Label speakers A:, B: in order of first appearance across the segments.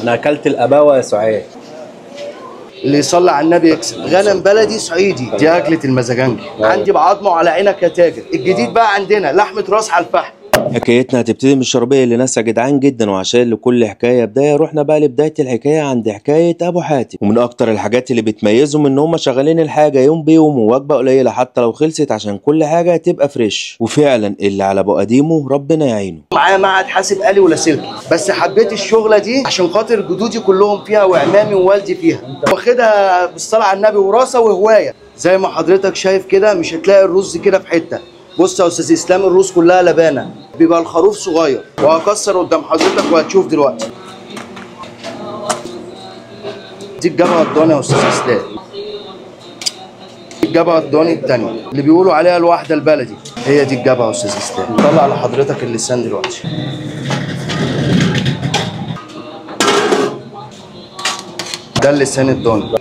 A: انا اكلت الاباوه يا سعاد.
B: اللي يصلي على النبي يكسب. غنم بلدي صعيدي، دي اكله المزاجنجي. عندي بعظمه على عينك يا تاجر. الجديد بقى عندنا لحمه راس على الفحم.
C: حكايتنا هتبتدي من الشربية اللي ناسها جدعان جدا، وعشان لكل حكاية بداية رحنا بقى لبداية الحكاية عند حكاية أبو حاتم. ومن أكتر الحاجات اللي بتميزهم إن هما شغالين الحاجة يوم بيوم ووجبة قليلة حتى لو خلصت عشان كل حاجة تبقى فريش. وفعلا اللي على أبو قديمه ربنا يعينه.
B: معايا معهد حاسب آلي ولاسلكي، بس حبيت الشغلة دي عشان خاطر جدودي كلهم فيها وعمامي ووالدي فيها، واخدها بالصلاة على النبي وراثة وهواية. زي ما حضرتك شايف كده مش هتلاقي الرز كده في حتة. بص يا استاذ اسلام، الروس كلها لبانه، بيبقى الخروف صغير، وهكسر قدام حضرتك وهتشوف دلوقتي. دي الجبهه الضاني يا استاذ اسلام. دي الجبهه الضاني الثانيه اللي بيقولوا عليها الواحده البلدي، هي دي الجبهه يا استاذ اسلام. طلع لحضرتك اللسان دلوقتي. ده اللسان الضاني.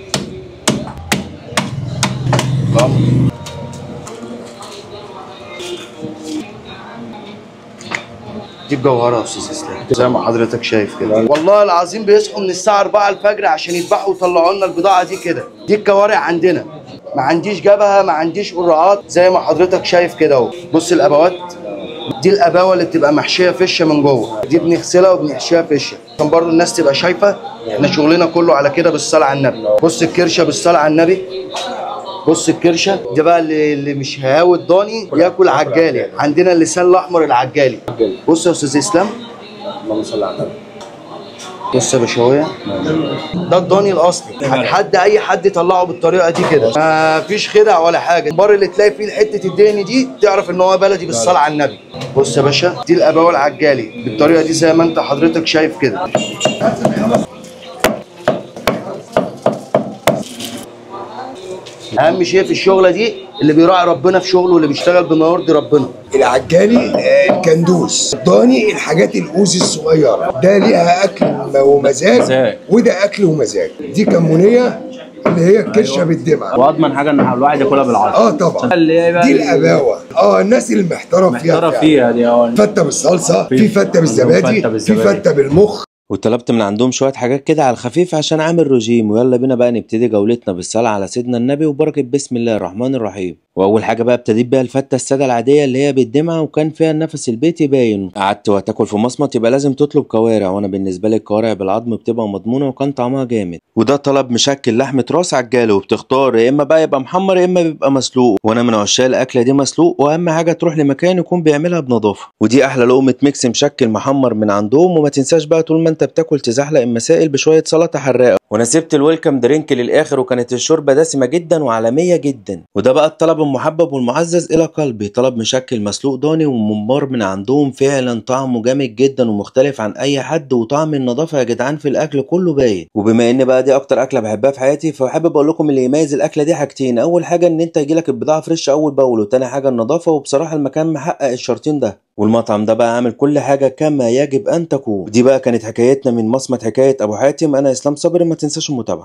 B: دي الجوهره يا استاذ اسلام زي ما حضرتك شايف كده. والله العظيم بيصحوا من الساعه 4 الفجر عشان يذبحوا ويطلعوا لنا البضاعه دي كده. دي الكوارع عندنا، ما عنديش جبهه، ما عنديش قرعات، زي ما حضرتك شايف كده اهو. بص الابوات، دي الاباوه اللي بتبقى محشيه فشه من جوه، دي بنغسلها وبنحشيها فشه عشان برضه الناس تبقى شايفه احنا شغلنا كله على كده بالصلاه على النبي. بص الكرشه بالصلاه على النبي. بص الكرشه ده بقى اللي مش هيهاوي الضاني ياكل عجالي. عندنا اللسان الاحمر العجالي. بص يا استاذ اسلام،
A: اللهم صل على النبي.
B: بص يا بشويه، ده الضاني الاصلي. هتحدى اي حد يطلعه بالطريقه دي كده، ما فيش خدع ولا حاجه. البار اللي تلاقي فيه حته الدهن دي تعرف ان هو بلدي بالصلاه على النبي. بص يا باشا، دي الاباوه العجالي بالطريقه دي زي ما انت حضرتك شايف كده. اهم شيء في الشغله دي اللي بيراعي ربنا في شغله واللي بيشتغل بما يرضي ربنا.
D: العجالي الكندوس، الضاني الحاجات الاوزي الصغيره، ده ليها اكل ومزاج وده اكل ومزاج. دي كمونيه اللي هي الكرشه بالدمعه،
A: واضمن حاجه ان الواحد ياكلها بالعصا.
D: طبعا. دي الاباوه، الناس اللي محترف فيها دي. فته بالصلصه، في فته بالزبادي، في فته بالمخ.
C: وطلبت من عندهم شوية حاجات كده على الخفيف عشان أعمل رجيم. ويلا بينا بقى نبتدي جولتنا بالصلاة على سيدنا النبي وبركة بسم الله الرحمن الرحيم. وأول حاجة بقى ابتديت بيها الفتة السادة العادية اللي هي بالدمعة، وكان فيها النفس البيتي باين. قعدت وهتاكل في مصمت يبقى لازم تطلب كوارع، وأنا بالنسبة لي الكوارع بالعظم بتبقى مضمونة وكان طعمها جامد. وده طلب مشكل لحمة راس عجالة، وبتختار يا إما بقى يبقى محمر يا إما بيبقى مسلوق، وأنا من عشاق الأكلة دي مسلوق. وأهم حاجة تروح لمكان يكون بيعملها بنظافة. ودي أحلى لقمة ميكس مشكل محمر من عندهم. وما تنساش بقى طول ما أنت بتاكل تزحلق المسائل بشوية سلطة حراقة. وانا سبت الويلكم درينك للاخر، وكانت الشوربه دسمه جدا وعالميه جدا. وده بقى الطلب المحبب والمعزز الى قلبي، طلب مشكل مسلوق ضاني وممبار من عندهم. فعلا طعمه جامد جدا ومختلف عن اي حد، وطعم النظافه يا جدعان في الاكل كله باين. وبما ان بقى دي اكتر اكله بحبها في حياتي، فحابب اقول لكم اللي يميز الاكله دي حاجتين. اول حاجه ان انت يجيلك البضاعه فريش اول باول، وتاني حاجه النظافه. وبصراحه المكان محقق الشرطين ده، والمطعم ده بقى عامل كل حاجة كما يجب أن تكون. ودي بقى كانت حكايتنا من مصمت حكاية أبو حاتم. أنا إسلام صبري، ما تنساش المتابعة.